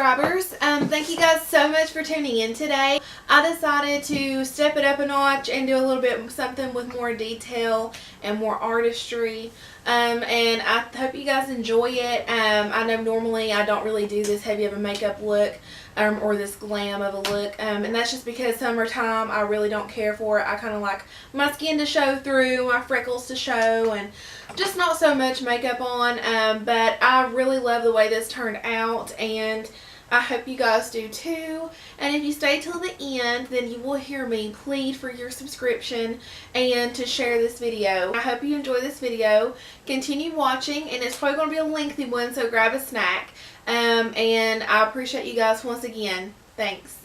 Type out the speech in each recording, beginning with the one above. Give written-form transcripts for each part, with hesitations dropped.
subscribers. Thank you guys so much for tuning in today. I decided to step it up a notch and do a little bit something with more detail and more artistry. And I hope you guys enjoy it. I know normally I don't really do this heavy of a makeup look or this glam of a look. And that's just because summertime I really don't care for it. I kind of like my skin to show through, my freckles to show, and just not so much makeup on. But I really love the way this turned out, and I hope you guys do too. And if you stay till the end, then you will hear me plead for your subscription and to share this video. I hope you enjoy this video. Continue watching, and it's probably going to be a lengthy one, so grab a snack. And I appreciate you guys once again. Thanks.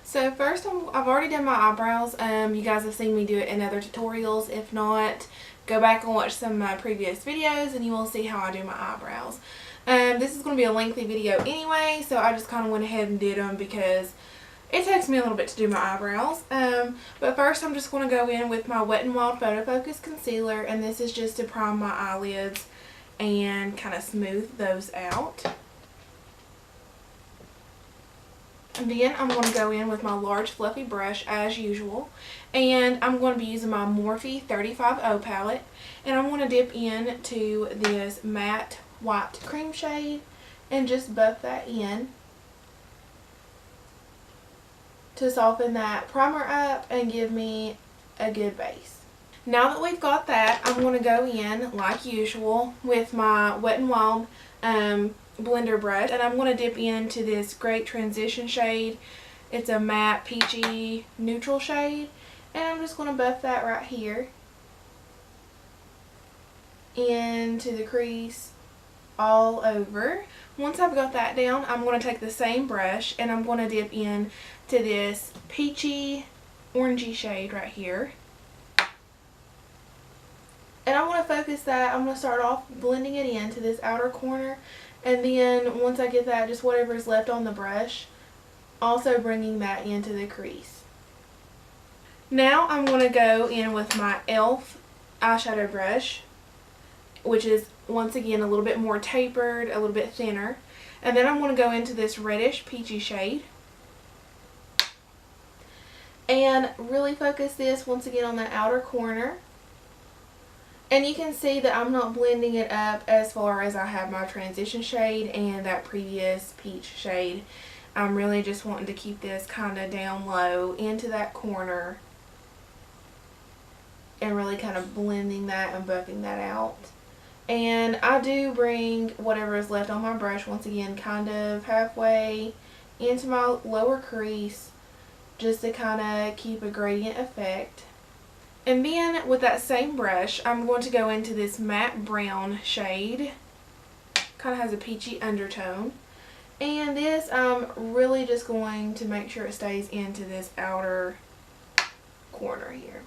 So first, I've already done my eyebrows. You guys have seen me do it in other tutorials. If not, go back and watch some of my previous videos and you will see how I do my eyebrows. This is going to be a lengthy video anyway, so I just kind of went ahead and did them because it takes me a little bit to do my eyebrows. But first I'm just going to go in with my Wet n Wild Photo Focus Concealer, and this is just to prime my eyelids and kind of smooth those out. And then I'm going to go in with my large fluffy brush as usual, and I'm going to be using my Morphe 35O palette, and I'm going to dip into this matte white cream shade and just buff that in to soften that primer up and give me a good base. Now that we've got that, I'm going to go in like usual with my Wet n Wild blender brush, and I'm going to dip into this great transition shade. It's a matte peachy neutral shade, and I'm just going to buff that right here into the crease all over. Once I've got that down, I'm going to take the same brush and I'm going to dip in to this peachy orangey shade right here, and I want to focus that. I'm going to start off blending it into this outer corner, and then once I get that, just whatever is left on the brush, also bringing that into the crease. Now I'm going to go in with my e.l.f. eyeshadow brush, which is once again a little bit more tapered, a little bit thinner, and then I'm going to go into this reddish peachy shade and really focus this once again on the outer corner. And you can see that I'm not blending it up as far as I have my transition shade and that previous peach shade. I'm really just wanting to keep this kind of down low into that corner and really kind of blending that and buffing that out. And I do bring whatever is left on my brush once again kind of halfway into my lower crease, just to kind of keep a gradient effect. And then with that same brush, I'm going to go into this matte brown shade. Kind of has a peachy undertone. And this, I'm really just going to make sure it stays into this outer corner here.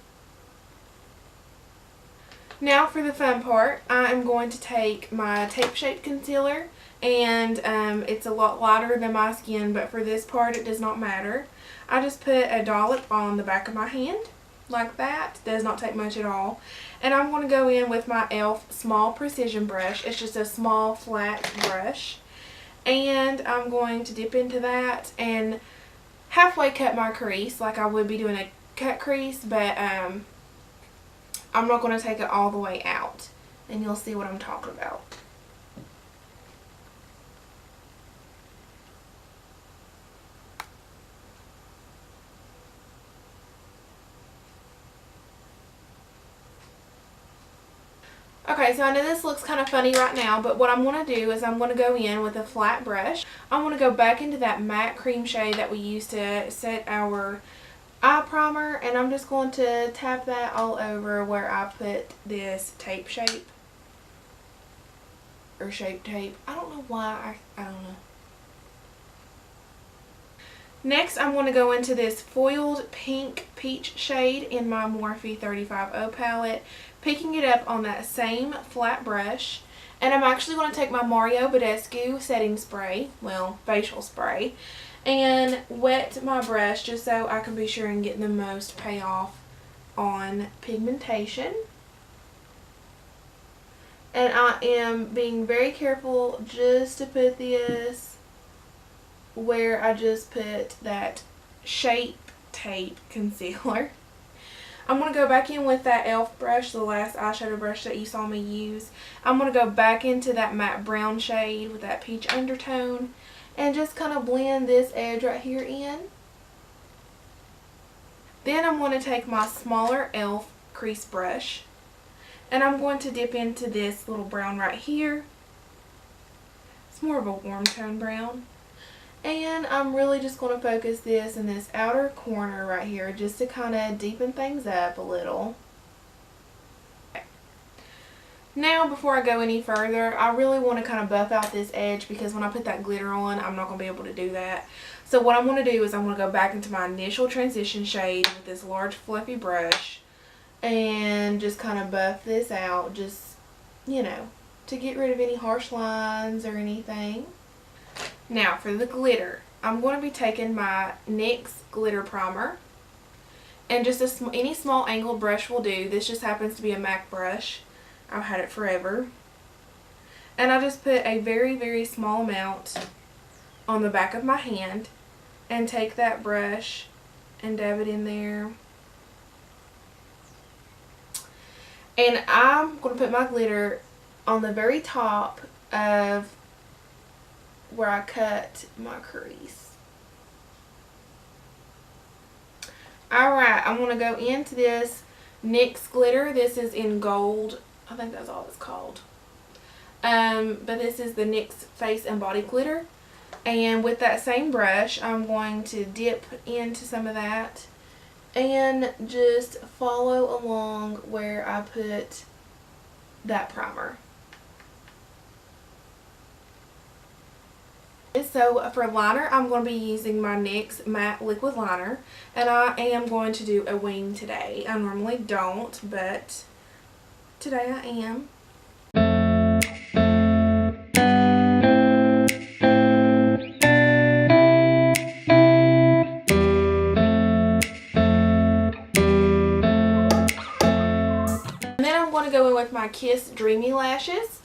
Now for the fun part, I am going to take my tape shaped concealer, and it's a lot lighter than my skin, but for this part it does not matter. I just put a dollop on the back of my hand like that. Does not take much at all. And I'm going to go in with my e.l.f. small precision brush. It's just a small flat brush, and I'm going to dip into that and halfway cut my crease like I would be doing a cut crease, but I'm not going to take it all the way out, and you'll see what I'm talking about. Okay, so I know this looks kind of funny right now, but what I'm going to do is I'm going to go in with a flat brush. I'm going to go back into that matte cream shade that we used to set our eye primer, and I'm just going to tap that all over where I put this tape shape or shape tape. I don't know why. I don't know. Next, I'm going to go into this foiled pink peach shade in my Morphe 35O palette, picking it up on that same flat brush. And I'm actually going to take my Mario Badescu setting spray, well, facial spray, and wet my brush just so I can be sure and get the most payoff on pigmentation. And I am being very careful just to put this where I just put that Shape Tape concealer. I'm going to go back in with that e.l.f. brush, the last eyeshadow brush that you saw me use. I'm going to go back into that matte brown shade with that peach undertone and just kind of blend this edge right here in. Then I'm going to take my smaller e.l.f. crease brush and I'm going to dip into this little brown right here. It's more of a warm tone brown. And I'm really just going to focus this in this outer corner right here just to kind of deepen things up a little. Okay. Now before I go any further, I really want to kind of buff out this edge because when I put that glitter on, I'm not going to be able to do that. So what I'm going to do is I'm going to go back into my initial transition shade with this large fluffy brush and just kind of buff this out, just, you know, to get rid of any harsh lines or anything. Now for the glitter, I'm going to be taking my NYX glitter primer and just any small angled brush will do. This just happens to be a MAC brush. I've had it forever. And I just put a very, very small amount on the back of my hand and take that brush and dab it in there. And I'm going to put my glitter on the very top of where I cut my crease. Alright, I'm going to go into this NYX glitter. This is in gold. I think that's all it's called. But this is the NYX Face and Body Glitter. And with that same brush, I'm going to dip into some of that and just follow along where I put that primer. So for liner, I'm going to be using my NYX Matte Liquid Liner, and I am going to do a wing today. I normally don't, but today I am. And then I'm going to go in with my Kiss Dreamy lashes.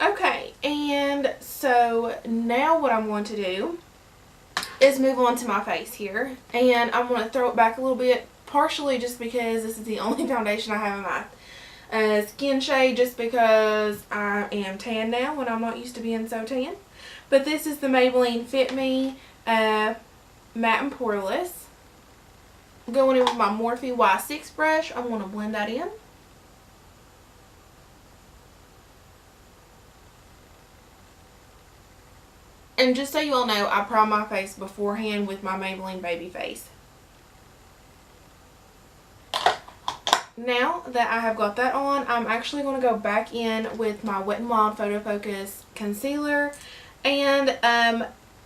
Okay, and so now what I'm going to do is move on to my face here, and I'm going to throw it back a little bit, partially just because this is the only foundation I have in my skin shade, just because I am tan now when I'm not used to being so tan. But this is the Maybelline Fit Me Matte and Poreless. Going in with my Morphe Y6 brush, I'm going to blend that in. And just so you all know, I prime my face beforehand with my Maybelline Baby Face. Now that I have got that on, I'm actually going to go back in with my Wet n Wild Photo Focus concealer. And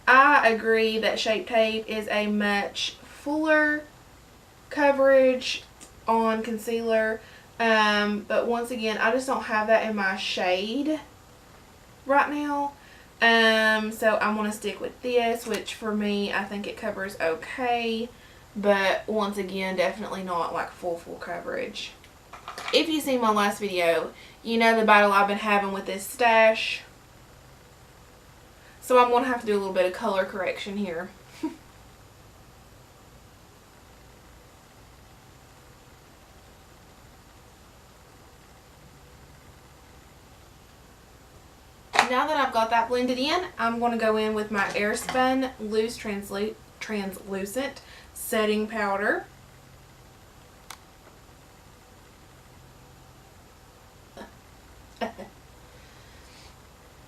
I agree that Shape Tape is a much fuller coverage on concealer. But once again, I just don't have that in my shade right now. So I'm going to stick with this, which for me, I think it covers okay, but once again, definitely not like full coverage. If you've seen my last video, you know the battle I've been having with this stash. So I'm going to have to do a little bit of color correction here. Now that I've got that blended in, I'm going to go in with my Spun Loose Translucent Setting Powder.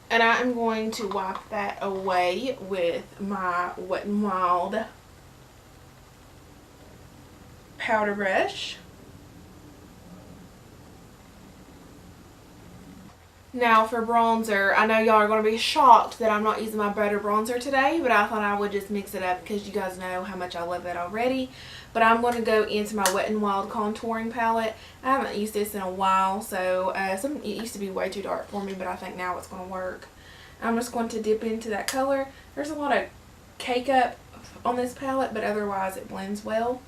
And I am going to wipe that away with my Wet n Wild powder brush. Now for bronzer, I know y'all are going to be shocked that I'm not using my butter bronzer today, but I thought I would just mix it up because you guys know how much I love that already. But I'm going to go into my Wet n Wild contouring palette. I haven't used this in a while, so it used to be way too dark for me, but I think now it's going to work. I'm just going to dip into that color. There's a lot of cake up on this palette, but otherwise it blends well.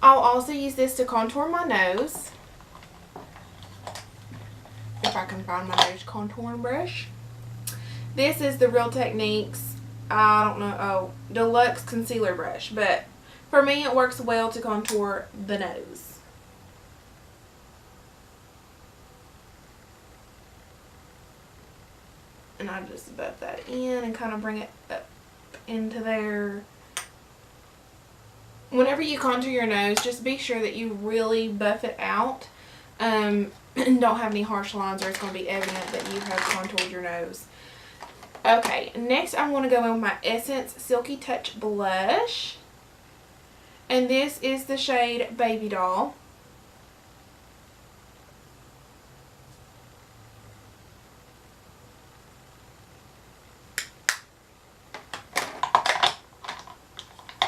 I'll also use this to contour my nose. If I can find my nose contouring brush. This is the Real Techniques, I don't know, Deluxe Concealer Brush. But for me, it works well to contour the nose. And I just buff that in and kind of bring it up into there. Whenever you contour your nose, just be sure that you really buff it out. And don't have any harsh lines or it's going to be evident that you have contoured your nose. Okay, next I'm going to go in with my Essence Silky Touch Blush. And this is the shade Baby Doll.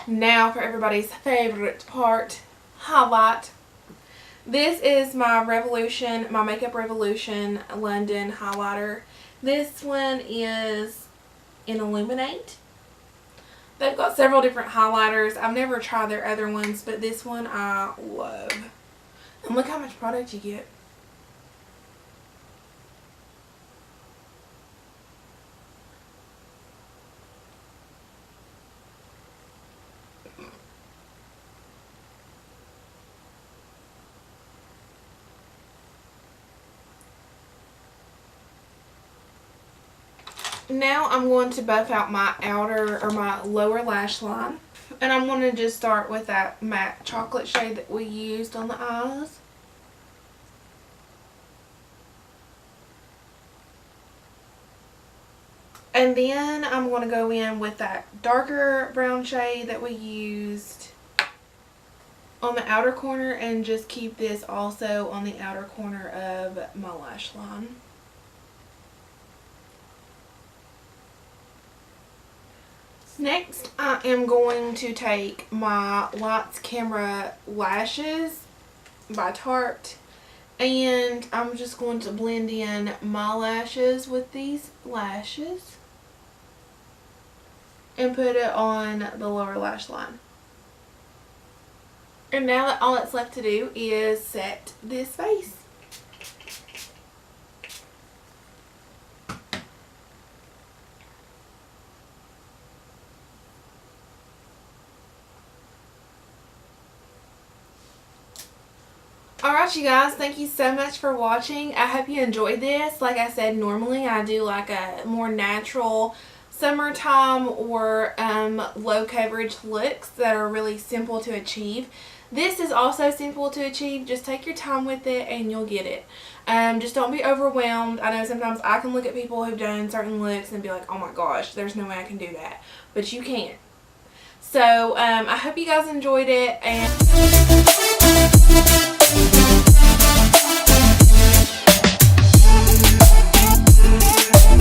Now for everybody's favorite part, highlight. This is my Revolution, my Makeup Revolution London highlighter. This one is in Illuminate. They've got several different highlighters. I've never tried their other ones, but this one I love. And look how much product you get. Now I'm going to buff out my outer or my lower lash line. And I'm going to just start with that matte chocolate shade that we used on the eyes. And then I'm going to go in with that darker brown shade that we used on the outer corner and just keep this also on the outer corner of my lash line. Next, I am going to take my Lights Camera Lashes by Tarte, and I'm just going to blend in my lashes with these lashes and put it on the lower lash line. And now that all that's left to do is set this face. Alright you guys, thank you so much for watching. I hope you enjoyed this. Like I said, normally I do like a more natural summertime or low coverage looks that are really simple to achieve. This is also simple to achieve. Just take your time with it and you'll get it. Just don't be overwhelmed. I know sometimes I can look at people who've done certain looks and be like, oh my gosh, there's no way I can do that. But you can. So I hope you guys enjoyed it, and